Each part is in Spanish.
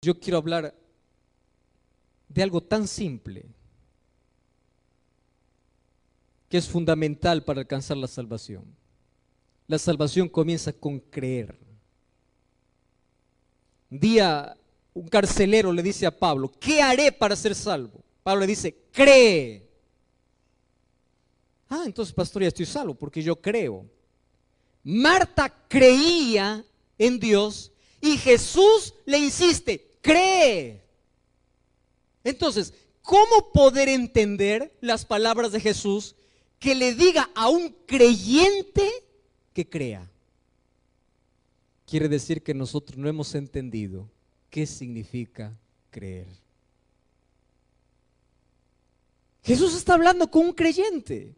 Yo quiero hablar de algo tan simple que es fundamental para alcanzar la salvación. La salvación comienza con creer. Un día un carcelero le dice a Pablo: ¿qué haré para ser salvo? Pablo le dice: cree. Ah, entonces, pastor, ya estoy salvo porque yo creo. Marta creía en Dios y Jesús le insiste: cree. Entonces, ¿cómo poder entender las palabras de Jesús que le diga a un creyente que crea? Quiere decir que nosotros no hemos entendido qué significa creer. Jesús está hablando con un creyente,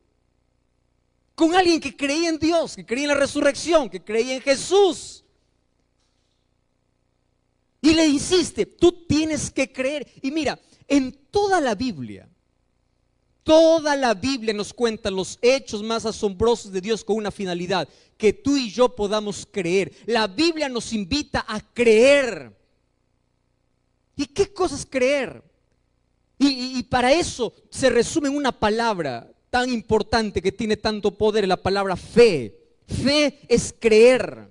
con alguien que creía en Dios, que creía en la resurrección, que creía en Jesús. Y le insiste: tú tienes que creer. Y mira, en toda la Biblia nos cuenta los hechos más asombrosos de Dios con una finalidad: que tú y yo podamos creer. La Biblia nos invita a creer. ¿Y qué cosa es creer? Y para eso se resume en una palabra tan importante que tiene tanto poder, la palabra fe. Fe es creer.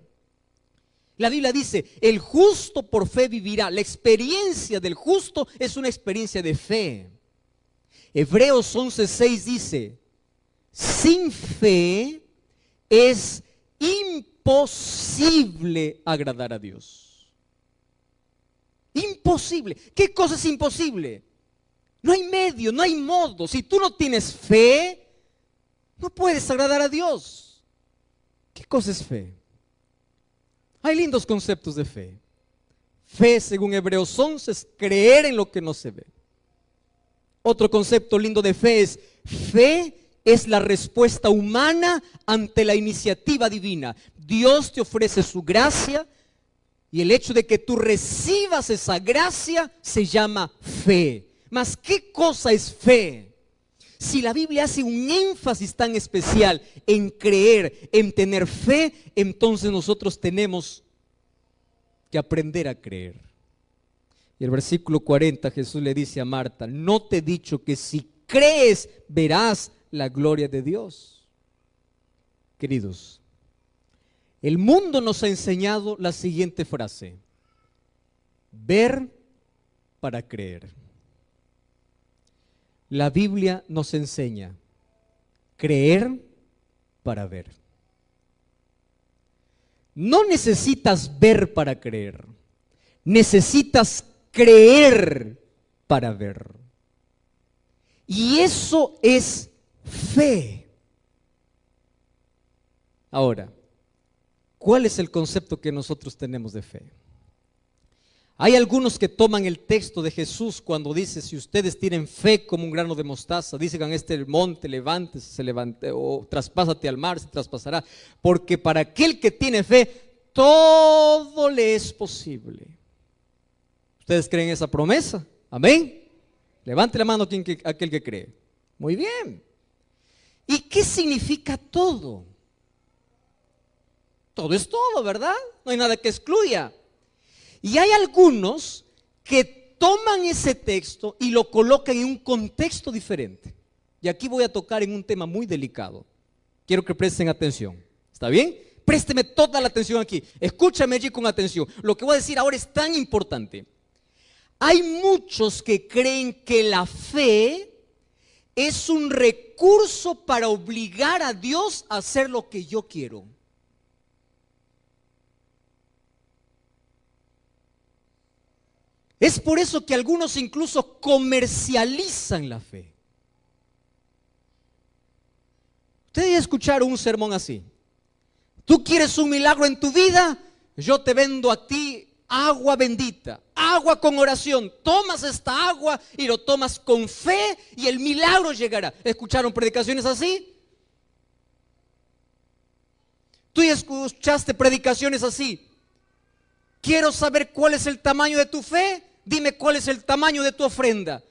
La Biblia dice: el justo por fe vivirá. La experiencia del justo es una experiencia de fe. Hebreos 11:6 dice: sin fe es imposible agradar a Dios. Imposible. ¿Qué cosa es imposible? No hay medio, no hay modo. Si tú no tienes fe, no puedes agradar a Dios. ¿Qué cosa es fe? Hay lindos conceptos de fe. Fe, según Hebreos 11, es creer en lo que no se ve. Otro concepto lindo de fe es la respuesta humana ante la iniciativa divina. Dios te ofrece su gracia y el hecho de que tú recibas esa gracia se llama fe. Mas, ¿qué cosa es fe? Si la Biblia hace un énfasis tan especial en creer, en tener fe, entonces nosotros tenemos que aprender a creer. Y el versículo 40, Jesús le dice a Marta: ¿no te he dicho que si crees verás la gloria de Dios? Queridos, el mundo nos ha enseñado la siguiente frase: ver para creer. La Biblia nos enseña: creer para ver. No necesitas ver para creer, necesitas creer para ver. Y eso es fe. Ahora, ¿cuál es el concepto que nosotros tenemos de fe? Hay algunos que toman el texto de Jesús cuando dice: si ustedes tienen fe como un grano de mostaza, dicen a este monte: levántese, se levante, o traspásate al mar, se traspasará. Porque para aquel que tiene fe, todo le es posible. ¿Ustedes creen esa promesa? Amén. Levante la mano aquel que cree. Muy bien. ¿Y qué significa todo? Todo es todo, ¿verdad? No hay nada que excluya. Y hay algunos que toman ese texto y lo colocan en un contexto diferente. Y aquí voy a tocar en un tema muy delicado. Quiero que presten atención. ¿Está bien? Présteme toda la atención aquí. Escúchame allí con atención. Lo que voy a decir ahora es tan importante. Hay muchos que creen que la fe es un recurso para obligar a Dios a hacer lo que yo quiero. Es por eso que algunos incluso comercializan la fe. Ustedes ya escucharon un sermón así: ¿tú quieres un milagro en tu vida? Yo te vendo a ti agua bendita, agua con oración. Tomas esta agua y lo tomas con fe y el milagro llegará. ¿Escucharon predicaciones así? ¿Tú ya escuchaste predicaciones así? Quiero saber cuál es el tamaño de tu fe. Dime cuál es el tamaño de tu ofrenda.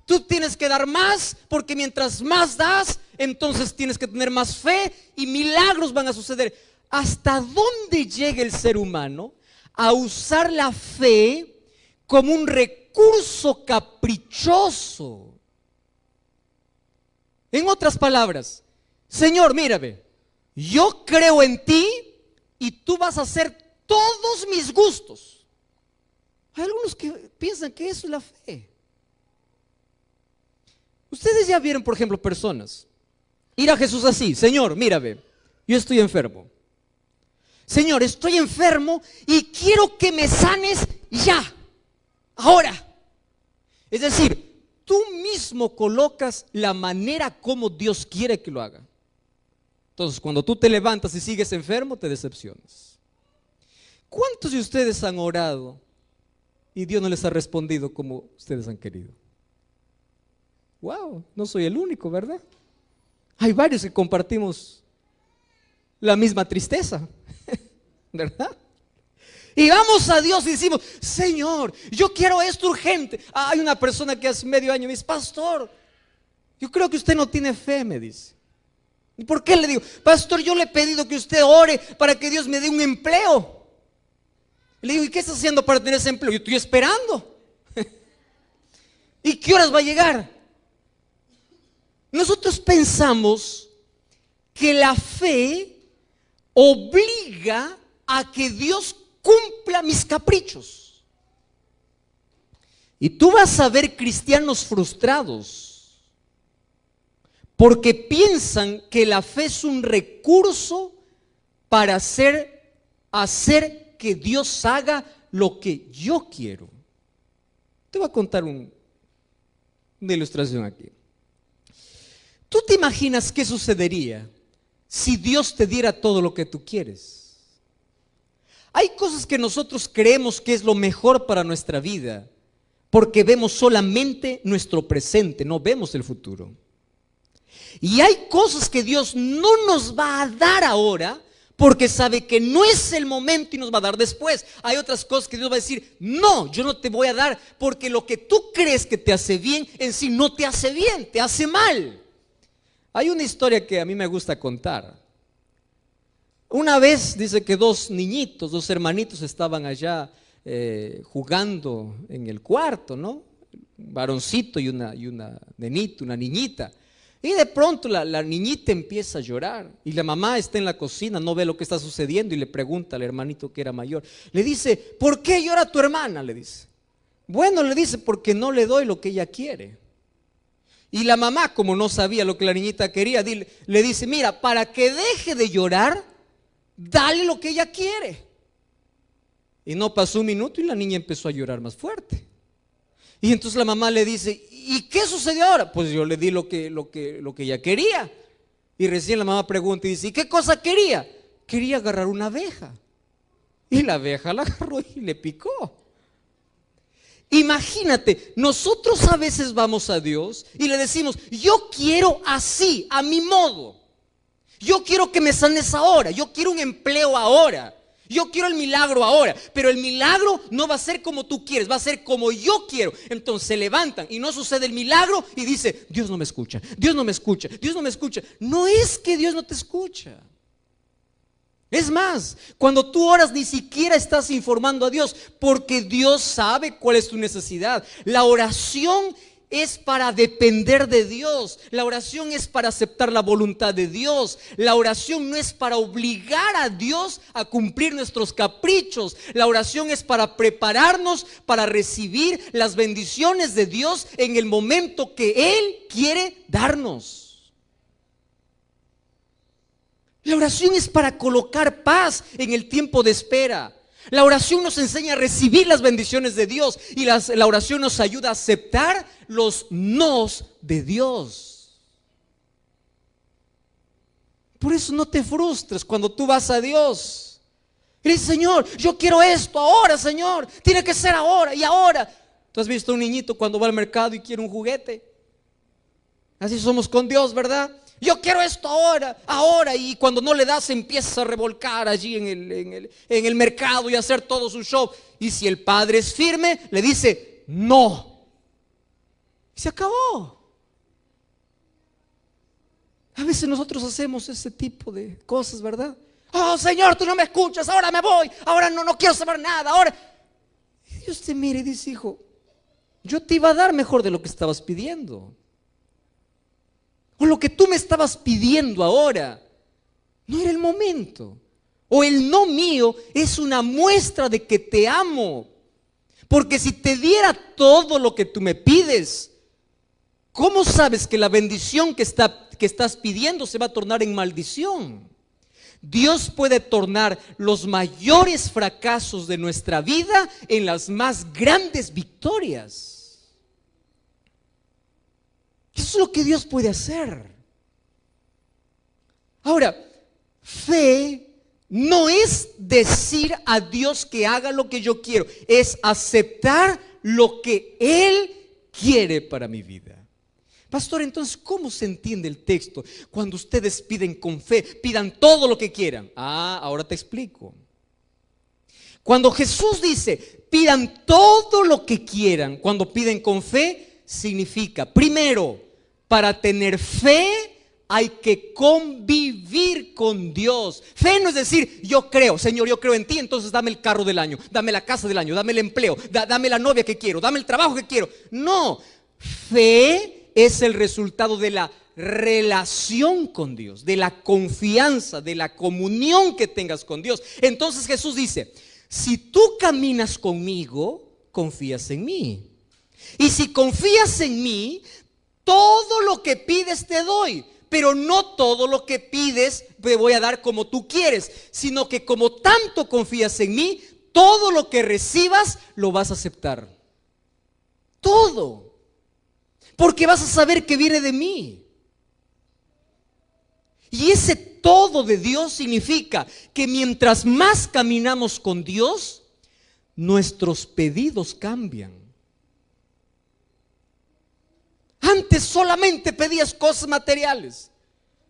Tú tienes que dar más, porque mientras más das, entonces tienes que tener más fe y milagros van a suceder. ¿Hasta dónde llega el ser humano a usar la fe como un recurso caprichoso. En otras palabras, Señor, mírame, yo creo en ti y tú vas a hacer todos mis gustos. Hay algunos que piensan que eso es la fe. Ustedes ya vieron, por ejemplo, personas ir a Jesús así: Señor, mírame, yo estoy enfermo. Señor, estoy enfermo y quiero que me sanes ya, ahora. Es decir, tú mismo colocas la manera como Dios quiere que lo haga. Entonces, cuando tú te levantas y sigues enfermo, te decepcionas. ¿Cuántos de ustedes han orado y Dios no les ha respondido como ustedes han querido? Wow, no soy el único, ¿verdad? Hay varios que compartimos la misma tristeza, ¿verdad? Y vamos a Dios y decimos: Señor, yo quiero esto urgente. Hay una persona que hace medio año me dice: pastor, yo creo que usted no tiene fe, me dice. ¿Y por qué? Le digo: pastor, yo le he pedido que usted ore para que Dios me dé un empleo. Le digo: ¿y qué está haciendo para tener ese empleo? Yo estoy esperando. ¿Y qué horas va a llegar? Nosotros pensamos que la fe obliga a que Dios cumpla mis caprichos. Y tú vas a ver cristianos frustrados porque piensan que la fe es un recurso para hacer que Dios haga lo que yo quiero. Te voy a contar una ilustración aquí. ¿Tú te imaginas qué sucedería si Dios te diera todo lo que tú quieres? Hay cosas que nosotros creemos que es lo mejor para nuestra vida porque vemos solamente nuestro presente, no vemos el futuro. Y hay cosas que Dios no nos va a dar ahora porque sabe que no es el momento y nos va a dar después. Hay otras cosas que Dios va a decir: no, yo no te voy a dar, porque lo que tú crees que te hace bien en sí no te hace bien, te hace mal. Hay una historia que a mí me gusta contar. Una vez dice que dos hermanitos estaban allá jugando en el cuarto, ¿no? Un varoncito y una nenita, una niñita. Y de pronto la niñita empieza a llorar y la mamá está en la cocina, no ve lo que está sucediendo y le pregunta al hermanito que era mayor. Le dice: ¿por qué llora tu hermana? Le dice. Bueno, le dice: porque no le doy lo que ella quiere. Y la mamá, como no sabía lo que la niñita quería, le dice: mira, para que deje de llorar, dale lo que ella quiere. Y no pasó un minuto y la niña empezó a llorar más fuerte. Y entonces la mamá le dice: ¿y qué sucedió ahora? Pues yo le di lo que ella quería. Y recién la mamá pregunta y dice: ¿y qué cosa quería? Quería agarrar una abeja. Y la abeja la agarró y le picó. Imagínate, nosotros a veces vamos a Dios y le decimos: yo quiero así, a mi modo. Yo quiero que me sanes ahora, yo quiero un empleo ahora, yo quiero el milagro ahora. Pero el milagro no va a ser como tú quieres, va a ser como yo quiero. Entonces se levantan y no sucede el milagro y dice: Dios no me escucha, Dios no me escucha, Dios no me escucha. No es que Dios no te escucha. Es más, cuando tú oras ni siquiera estás informando a Dios, porque Dios sabe cuál es tu necesidad. La oración es para depender de Dios. La oración es para aceptar la voluntad de Dios. La oración no es para obligar a Dios a cumplir nuestros caprichos. La oración es para prepararnos para recibir las bendiciones de Dios en el momento que Él quiere darnos. La oración es para colocar paz en el tiempo de espera. La oración nos enseña a recibir las bendiciones de Dios y la oración nos ayuda a aceptar los nos de Dios. Por eso no te frustres cuando tú vas a Dios y dices: Señor, yo quiero esto ahora, Señor, tiene que ser ahora y ahora. ¿Tú has visto a un niñito cuando va al mercado y quiere un juguete? Así somos con Dios, ¿verdad? Yo quiero esto ahora, ahora. Y cuando no le das, empieza a revolcar allí en el mercado y a hacer todo su show. Y si el padre es firme, le dice: no. Y se acabó. A veces nosotros hacemos ese tipo de cosas, ¿verdad? Oh, Señor, tú no me escuchas, ahora me voy, ahora no quiero saber nada, ahora. Y Dios te mira y dice: hijo, yo te iba a dar mejor de lo que estabas pidiendo. O lo que tú me estabas pidiendo ahora no era el momento. O el no mío es una muestra de que te amo. Porque si te diera todo lo que tú me pides, ¿cómo sabes que la bendición que estás pidiendo se va a tornar en maldición? Dios puede tornar los mayores fracasos de nuestra vida en las más grandes victorias. Eso es lo que Dios puede hacer. Ahora, fe no es decir a Dios que haga lo que yo quiero, es aceptar lo que Él quiere para mi vida. Pastor, entonces, ¿cómo se entiende el texto? Cuando ustedes piden con fe, pidan todo lo que quieran. Ahora te explico. Cuando Jesús dice, pidan todo lo que quieran, cuando piden con fe, significa, primero, para tener fe hay que convivir con Dios. Fe no es decir, yo creo, Señor, yo creo en ti, entonces dame el carro del año, dame la casa del año, dame el empleo, dame la novia que quiero, dame el trabajo que quiero. No, fe es el resultado de la relación con Dios, de la confianza, de la comunión que tengas con Dios. Entonces Jesús dice, si tú caminas conmigo, confías en mí. Y si confías en mí, todo lo que pides te doy. Pero no todo lo que pides te voy a dar como tú quieres, sino que como tanto confías en mí, todo lo que recibas lo vas a aceptar. Todo. Porque vas a saber que viene de mí. Y ese todo de Dios significa que mientras más caminamos con Dios, nuestros pedidos cambian. Antes solamente pedías cosas materiales.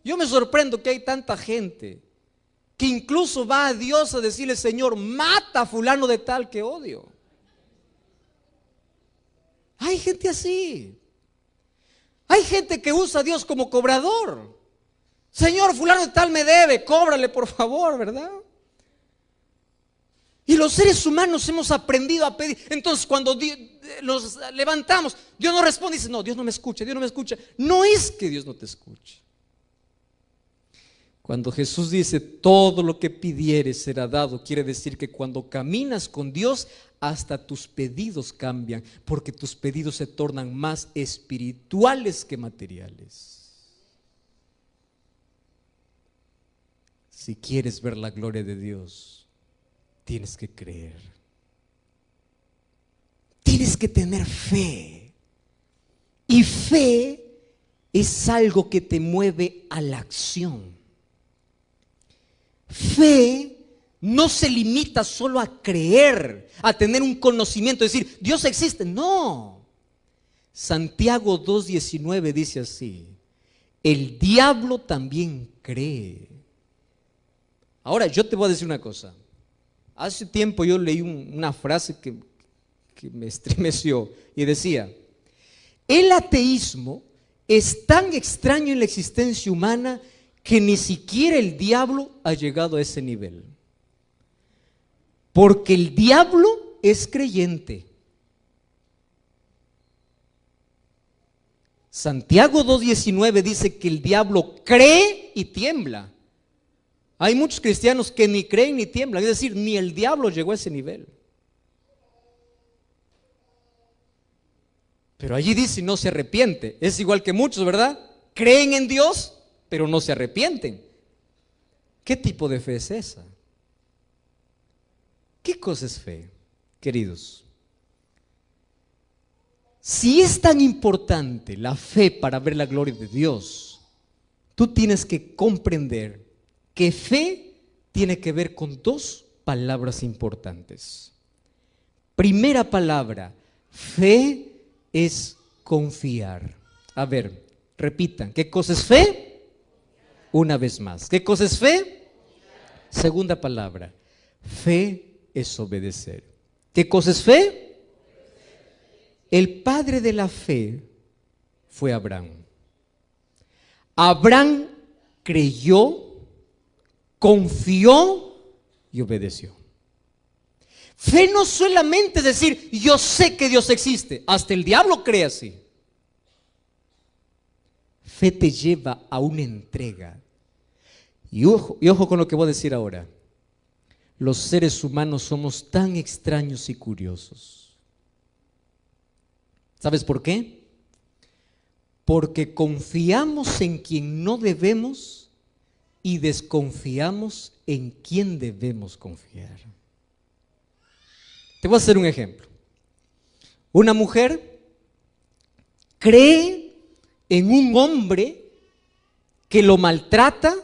Yo me sorprendo que hay tanta gente que incluso va a Dios a decirle, Señor, mata a fulano de tal que odio. Hay gente así. Hay gente que usa a Dios como cobrador. Señor, fulano de tal me debe, cóbrale por favor, ¿verdad? Y los seres humanos hemos aprendido a pedir. Entonces cuando nos levantamos, Dios no responde y dice, no, Dios no me escucha, Dios no me escucha. No es que Dios no te escuche. Cuando Jesús dice, todo lo que pidieres será dado, quiere decir que cuando caminas con Dios, hasta tus pedidos cambian, porque tus pedidos se tornan más espirituales que materiales. Si quieres ver la gloria de Dios, tienes que creer. Tienes que tener fe. Y fe es algo que te mueve a la acción. Fe no se limita solo a creer, a tener un conocimiento, decir, Dios existe. No. Santiago 2:19 dice así, el diablo también cree. Ahora yo te voy a decir una cosa. Hace tiempo yo leí una frase que me estremeció y decía, el ateísmo es tan extraño en la existencia humana que ni siquiera el diablo ha llegado a ese nivel. Porque el diablo es creyente. Santiago 2:19 dice que el diablo cree y tiembla. Hay muchos cristianos que ni creen ni tiemblan, es decir, ni el diablo llegó a ese nivel. Pero allí dice no se arrepiente. Es igual que muchos, ¿verdad? Creen en Dios, pero no se arrepienten. ¿Qué tipo de fe es esa? ¿Qué cosa es fe, queridos? Si es tan importante la fe para ver la gloria de Dios, tú tienes que comprender que fe tiene que ver con dos palabras importantes. Primera palabra, fe es confiar. A ver, repitan, ¿qué cosa es fe? Una vez más, ¿qué cosa es fe? Segunda palabra, fe es obedecer. ¿Qué cosa es fe? El padre de la fe fue Abraham. Abraham creyó, confió y obedeció. Fe no solamente es decir, yo sé que Dios existe. Hasta el diablo cree así. Fe te lleva a una entrega. Y ojo con lo que voy a decir ahora. Los seres humanos somos tan extraños y curiosos. ¿Sabes por qué? Porque confiamos en quien no debemos y desconfiamos en quien debemos confiar. Te voy a hacer un ejemplo. Una mujer cree en un hombre que lo maltrata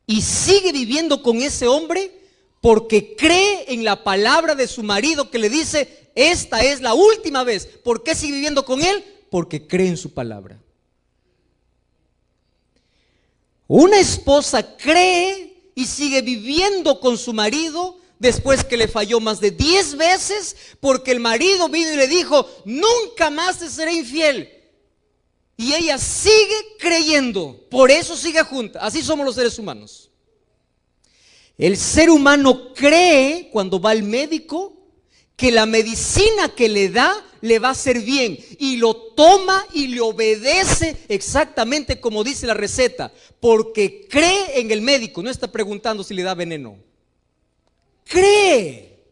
y sigue viviendo con ese hombre porque cree en la palabra de su marido que le dice, esta es la última vez. ¿Por qué sigue viviendo con él? Porque cree en su palabra. Una esposa cree y sigue viviendo con su marido después que le falló más de 10 veces porque el marido vino y le dijo, nunca más te seré infiel. Y ella sigue creyendo, por eso sigue junta. Así somos los seres humanos. El ser humano cree cuando va al médico que la medicina que le da le va a hacer bien y lo toma y le obedece exactamente como dice la receta, porque cree en el médico, no está preguntando si le da veneno. Cree.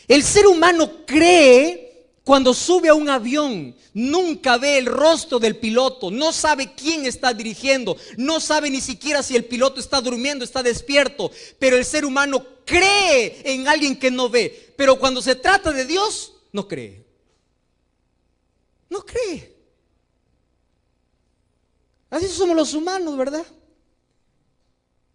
El ser humano cree cuando sube a un avión, nunca ve el rostro del piloto, no sabe quién está dirigiendo, no sabe ni siquiera si el piloto está durmiendo, está despierto, pero el ser humano cree en alguien que no ve, pero cuando se trata de Dios, no cree. No cree. Así somos los humanos, ¿verdad?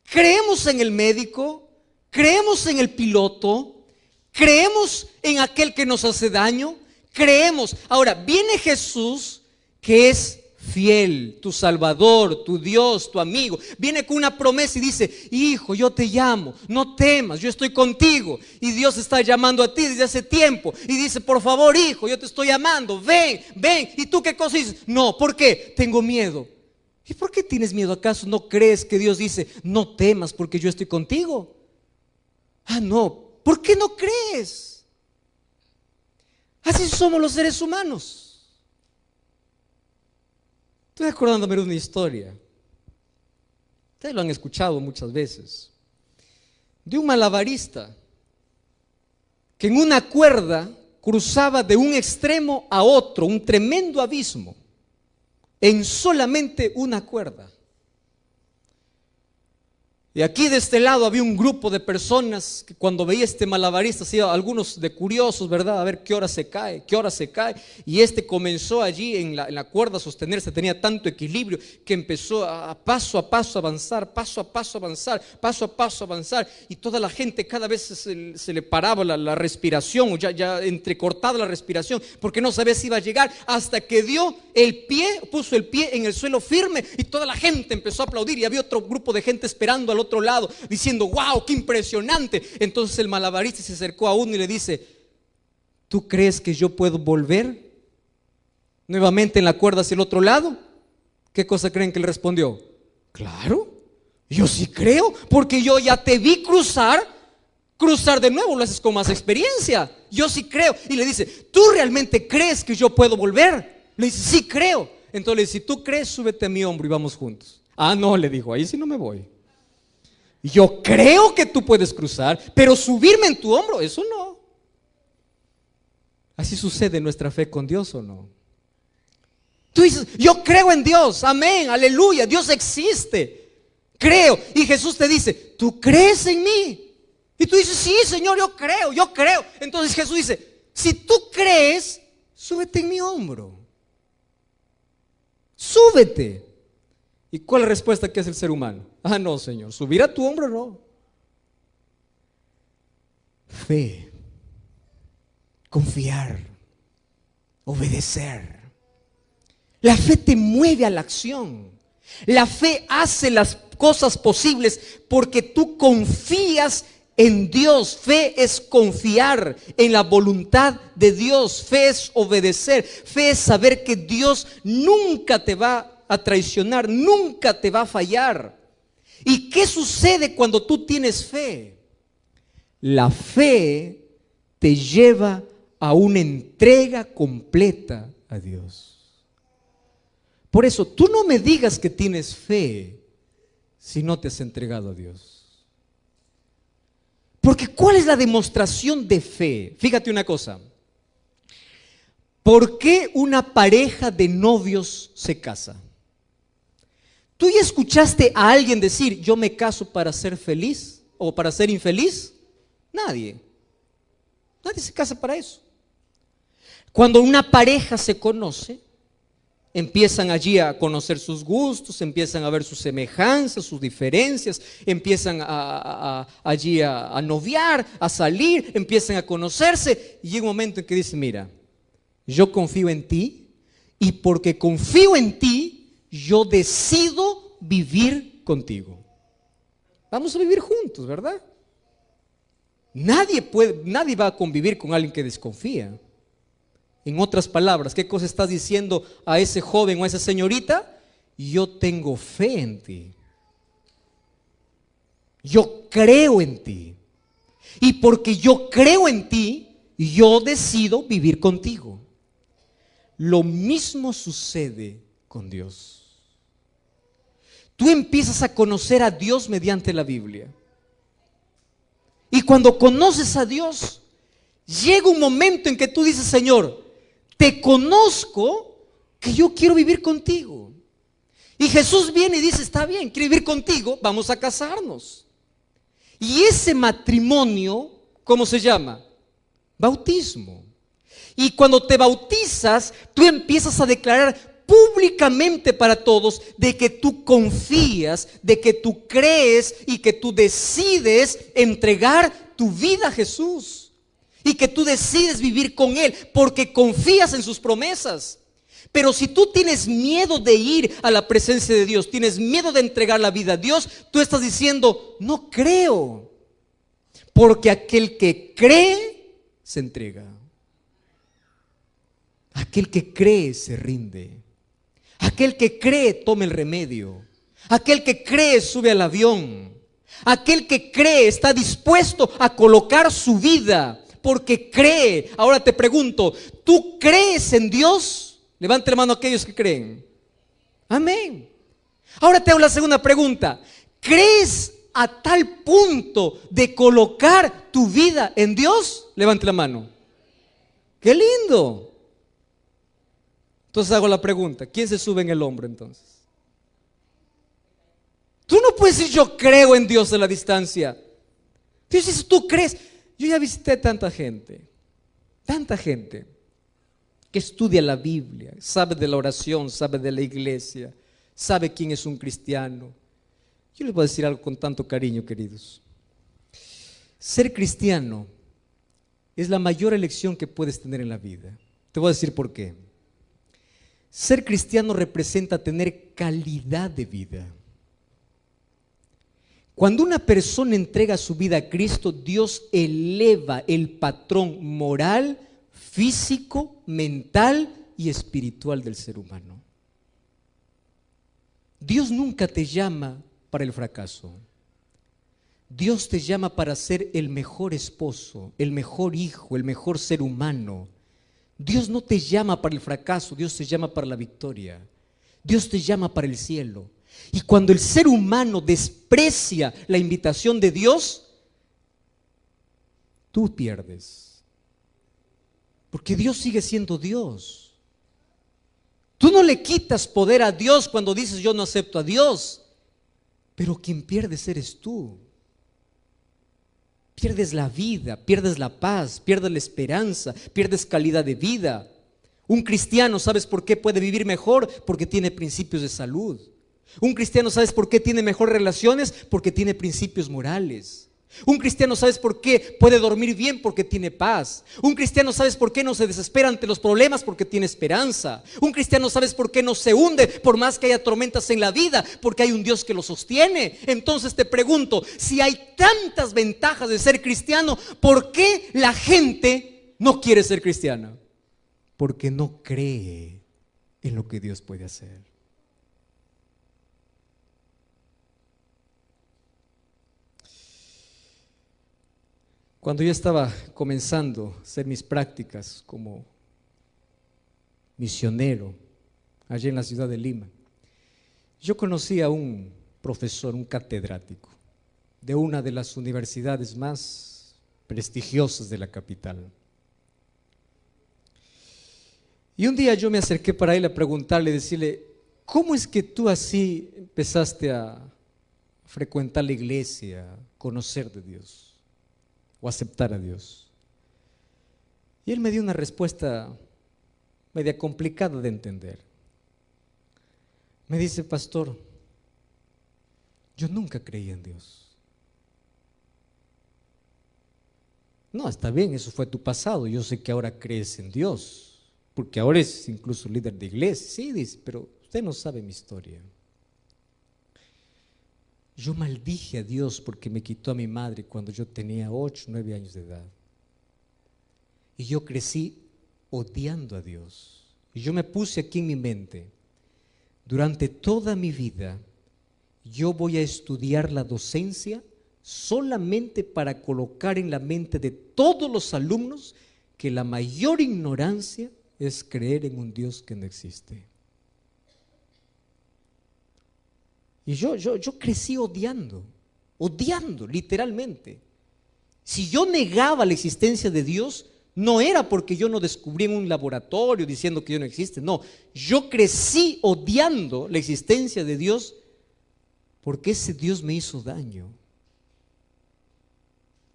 Creemos en el médico, creemos en el piloto, creemos en aquel que nos hace daño, creemos. Ahora, viene Jesús que es fiel, tu Salvador, tu Dios, tu amigo. Viene con una promesa y dice, hijo, yo te llamo, no temas, yo estoy contigo. Y Dios está llamando a ti desde hace tiempo. Y dice, por favor, hijo, yo te estoy llamando, ven, ven. ¿Y tú qué cosa dices? No, ¿por qué? Tengo miedo. ¿Y por qué tienes miedo? ¿Acaso no crees que Dios dice, no temas porque yo estoy contigo? Ah, no, ¿por qué no crees? Así somos los seres humanos. Estoy acordándome de una historia. Ustedes lo han escuchado muchas veces. De un malabarista que en una cuerda cruzaba de un extremo a otro, un tremendo abismo, en solamente una cuerda. Y aquí de este lado había un grupo de personas que cuando veía este malabarista, así, algunos de curiosos, ¿verdad? A ver qué hora se cae, qué hora se cae. Y este comenzó allí en la cuerda a sostenerse, tenía tanto equilibrio que empezó a paso avanzar, paso a paso avanzar, paso a paso avanzar. Y toda la gente cada vez se le paraba la respiración, ya entrecortada la respiración, porque no sabía si iba a llegar, hasta que dio el pie, puso el pie en el suelo firme y toda la gente empezó a aplaudir. Y había otro grupo de gente esperando al otro lado, diciendo, wow, qué impresionante. Entonces el malabarista se acercó a uno y le dice, ¿tú crees que yo puedo volver nuevamente en la cuerda hacia el otro lado? ¿Qué cosa creen que le respondió? Claro, yo sí creo, porque yo ya te vi cruzar de nuevo, lo haces con más experiencia. Yo sí creo. Y le dice, ¿tú realmente crees que yo puedo volver? Le dice, sí creo. Entonces le dice, si tú crees, súbete a mi hombro y vamos juntos. Ah, no, le dijo, ahí sí no me voy. Yo creo que tú puedes cruzar, pero subirme en tu hombro, eso no. Así sucede nuestra fe con Dios, ¿o no? Tú dices, yo creo en Dios, amén, aleluya, Dios existe, creo. Y Jesús te dice, ¿tú crees en mí? Y tú dices, sí, Señor, yo creo. Entonces Jesús dice, si tú crees, súbete en mi hombro. Súbete. ¿Y cuál es la respuesta que hace el ser humano? Ah, no, Señor, subir a tu hombro no. Fe, confiar, obedecer. La fe te mueve a la acción. La fe hace las cosas posibles porque tú confías en Dios. Fe es confiar en la voluntad de Dios. Fe es obedecer. Fe es saber que Dios nunca te va a traicionar, nunca te va a fallar. ¿Y qué sucede cuando tú tienes fe? La fe te lleva a una entrega completa a Dios. Por eso, tú no me digas que tienes fe si no te has entregado a Dios. Porque ¿cuál es la demostración de fe? Fíjate una cosa. ¿Por qué una pareja de novios se casa? ¿Tú ya escuchaste a alguien decir, yo me caso para ser feliz o para ser infeliz? Nadie. Nadie se casa para eso. Cuando una pareja se conoce, empiezan allí a conocer sus gustos, empiezan a ver sus semejanzas, sus diferencias, empiezan allí a noviar, a salir, empiezan a conocerse y llega un momento en que dicen, mira, yo confío en ti y porque confío en ti, yo decido vivir contigo. Vamos a vivir juntos, ¿verdad? Nadie va a convivir con alguien que desconfía. En otras palabras, ¿qué cosa estás diciendo a ese joven o a esa señorita? Yo tengo fe en ti. Yo creo en ti. Y porque yo creo en ti, yo decido vivir contigo. Lo mismo sucede con Dios. Tú empiezas a conocer a Dios mediante la Biblia. Y cuando conoces a Dios, llega un momento en que tú dices, Señor, te conozco que yo quiero vivir contigo. Y Jesús viene y dice, está bien, quiero vivir contigo, vamos a casarnos. Y ese matrimonio, ¿cómo se llama? Bautismo. Y cuando te bautizas, tú empiezas a declarar públicamente para todos de que tú confías, de que tú crees y que tú decides entregar tu vida a Jesús. Y que tú decides vivir con Él porque confías en sus promesas. Pero si tú tienes miedo de ir a la presencia de Dios, tienes miedo de entregar la vida a Dios, tú estás diciendo, no creo. Porque aquel que cree, se entrega. Aquel que cree, se rinde. Aquel que cree, toma el remedio. Aquel que cree, sube al avión. Aquel que cree, está dispuesto a colocar su vida porque cree. Ahora te pregunto, ¿tú crees en Dios? Levante la mano a aquellos que creen. Amén. Ahora te hago la segunda pregunta. ¿Crees a tal punto de colocar tu vida en Dios? Levante la mano. ¡Qué lindo! Entonces hago la pregunta, ¿quién se sube en el hombro entonces? Tú no puedes decir yo creo en Dios a la distancia. Dios dice, tú crees. Yo ya visité tanta gente que estudia la Biblia, sabe de la oración, sabe de la iglesia, sabe quién es un cristiano. Yo les voy a decir algo con tanto cariño, queridos. Ser cristiano es la mayor elección que puedes tener en la vida. Te voy a decir por qué. Ser cristiano representa tener calidad de vida. Cuando una persona entrega su vida a Cristo, Dios eleva el patrón moral, físico, mental y espiritual del ser humano. Dios nunca te llama para el fracaso. Dios te llama para ser el mejor esposo, el mejor hijo, el mejor ser humano. Dios no te llama para el fracaso, Dios te llama para la victoria. Dios te llama para el cielo. Y cuando el ser humano desprecia la invitación de Dios, tú pierdes. Porque Dios sigue siendo Dios. Tú no le quitas poder a Dios cuando dices yo no acepto a Dios. Pero quien pierdes eres tú. Pierdes la vida, pierdes la paz, pierdes la esperanza, pierdes calidad de vida. Un cristiano, ¿sabes por qué puede vivir mejor? Porque tiene principios de salud. Un cristiano, ¿sabes por qué tiene mejores relaciones? Porque tiene principios morales. Un cristiano, ¿sabes por qué puede dormir bien? Porque tiene paz. Un cristiano, ¿sabes por qué no se desespera ante los problemas? Porque tiene esperanza. Un cristiano, ¿sabes por qué no se hunde por más que haya tormentas en la vida? Porque hay un Dios que lo sostiene. Entonces te pregunto, si hay tantas ventajas de ser cristiano, ¿por qué la gente no quiere ser cristiana? Porque no cree en lo que Dios puede hacer. Cuando yo estaba comenzando a hacer mis prácticas como misionero allí en la ciudad de Lima, yo conocí a un profesor, un catedrático de una de las universidades más prestigiosas de la capital. Y un día yo me acerqué para él a preguntarle, decirle: ¿cómo es que tú así empezaste a frecuentar la iglesia, a conocer de Dios o aceptar a Dios? Y él me dio una respuesta media complicada de entender. Me dice: pastor, yo nunca creí en Dios. No, está bien, eso fue tu pasado, yo sé que ahora crees en Dios, porque ahora es incluso líder de iglesia. Sí, dice, pero usted no sabe mi historia. Yo maldije a Dios porque me quitó a mi madre cuando yo tenía 8, 9 años de edad. Y yo crecí odiando a Dios. Y yo me puse aquí en mi mente: durante toda mi vida yo voy a estudiar la docencia solamente para colocar en la mente de todos los alumnos que la mayor ignorancia es creer en un Dios que no existe. Y yo crecí odiando literalmente. Si yo negaba la existencia de Dios, no era porque yo no descubrí en un laboratorio diciendo que Dios no existe, no, yo crecí odiando la existencia de Dios porque ese Dios me hizo daño.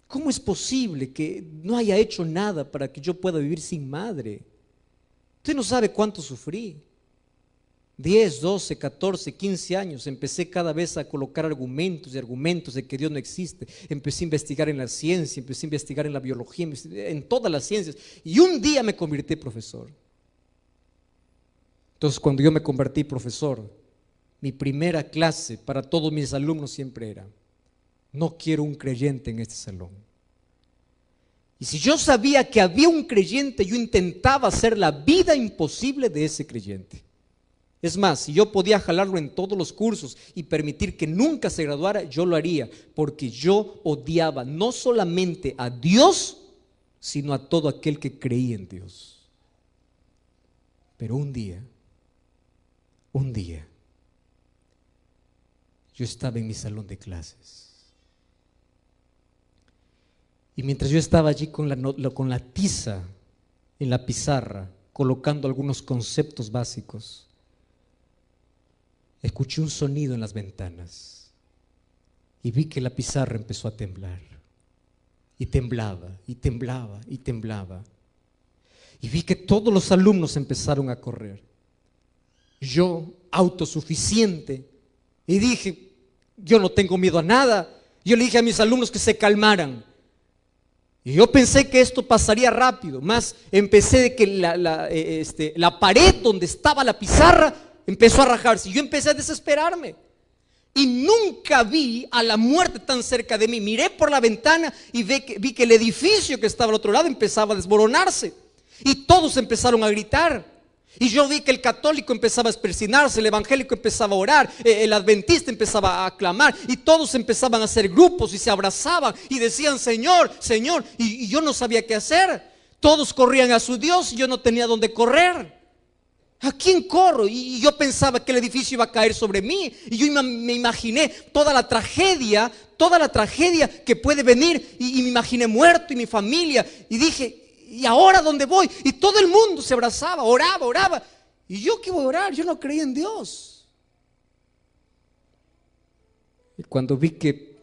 ¿Cómo es posible que no haya hecho nada para que yo pueda vivir sin madre? Usted no sabe cuánto sufrí. 10, 12, 14, 15 años empecé cada vez a colocar argumentos y argumentos de que Dios no existe. Empecé a investigar en la ciencia, empecé a investigar en la biología, en todas las ciencias, y un día me convertí en profesor. Entonces, cuando yo me convertí en profesor, mi primera clase para todos mis alumnos siempre era: no quiero un creyente en este salón. Y si yo sabía que había un creyente, yo intentaba hacer la vida imposible de ese creyente. Es más, si yo podía jalarlo en todos los cursos y permitir que nunca se graduara, yo lo haría, porque yo odiaba no solamente a Dios, sino a todo aquel que creía en Dios. Pero un día, yo estaba en mi salón de clases. Y mientras yo estaba allí con la tiza en la pizarra, colocando algunos conceptos básicos, escuché un sonido en las ventanas y vi que la pizarra empezó a temblar. Y temblaba, y temblaba, y temblaba. Y vi que todos los alumnos empezaron a correr. Yo, autosuficiente, y dije: yo no tengo miedo a nada. Yo le dije a mis alumnos que se calmaran. Y yo pensé que esto pasaría rápido, más empecé de que la pared donde estaba la pizarra empezó a rajarse y yo empecé a desesperarme. Y nunca vi a la muerte tan cerca de mí. Miré por la ventana y vi que el edificio que estaba al otro lado empezaba a desmoronarse. Y todos empezaron a gritar. Y yo vi que el católico empezaba a persinarse, el evangélico empezaba a orar, el adventista empezaba a clamar, y todos empezaban a hacer grupos y se abrazaban y decían: Señor, Señor. Y yo no sabía qué hacer. Todos corrían a su Dios y yo no tenía dónde correr. ¿A quién corro? Y yo pensaba que el edificio iba a caer sobre mí. Y yo me imaginé toda la tragedia que puede venir. Y me imaginé muerto y mi familia. Y dije: ¿y ahora dónde voy? Y todo el mundo se abrazaba, oraba. ¿Y yo qué voy a orar? Yo no creía en Dios. Y cuando vi que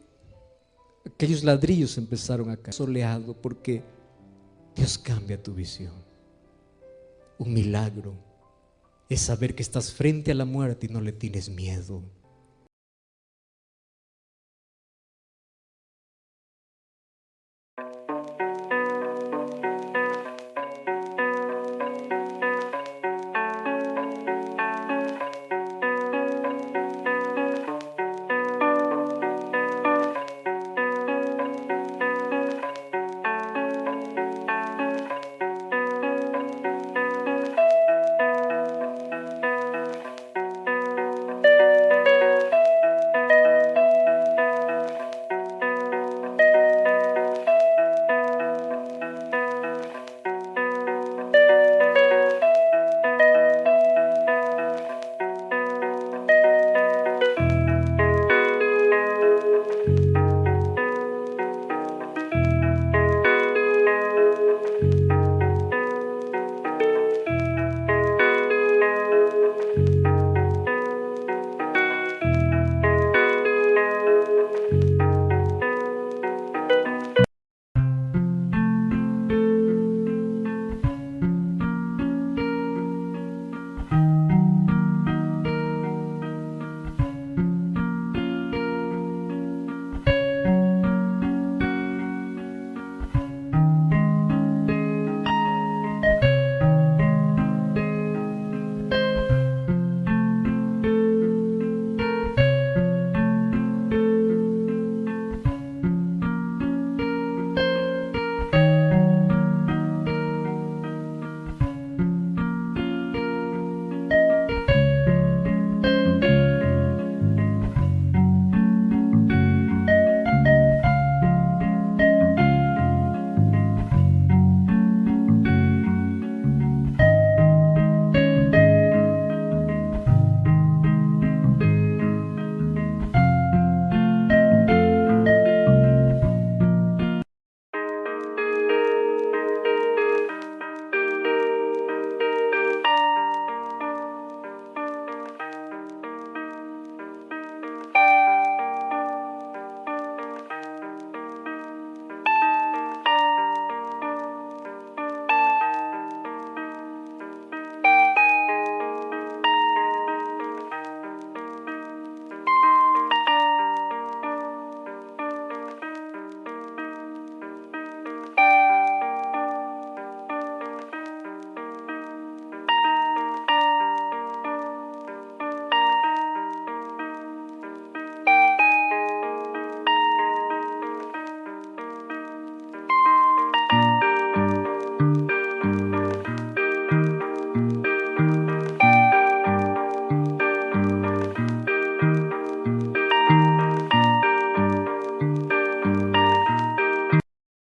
aquellos ladrillos empezaron a caer, soleado, porque Dios cambia tu visión. Un milagro es saber que estás frente a la muerte y no le tienes miedo.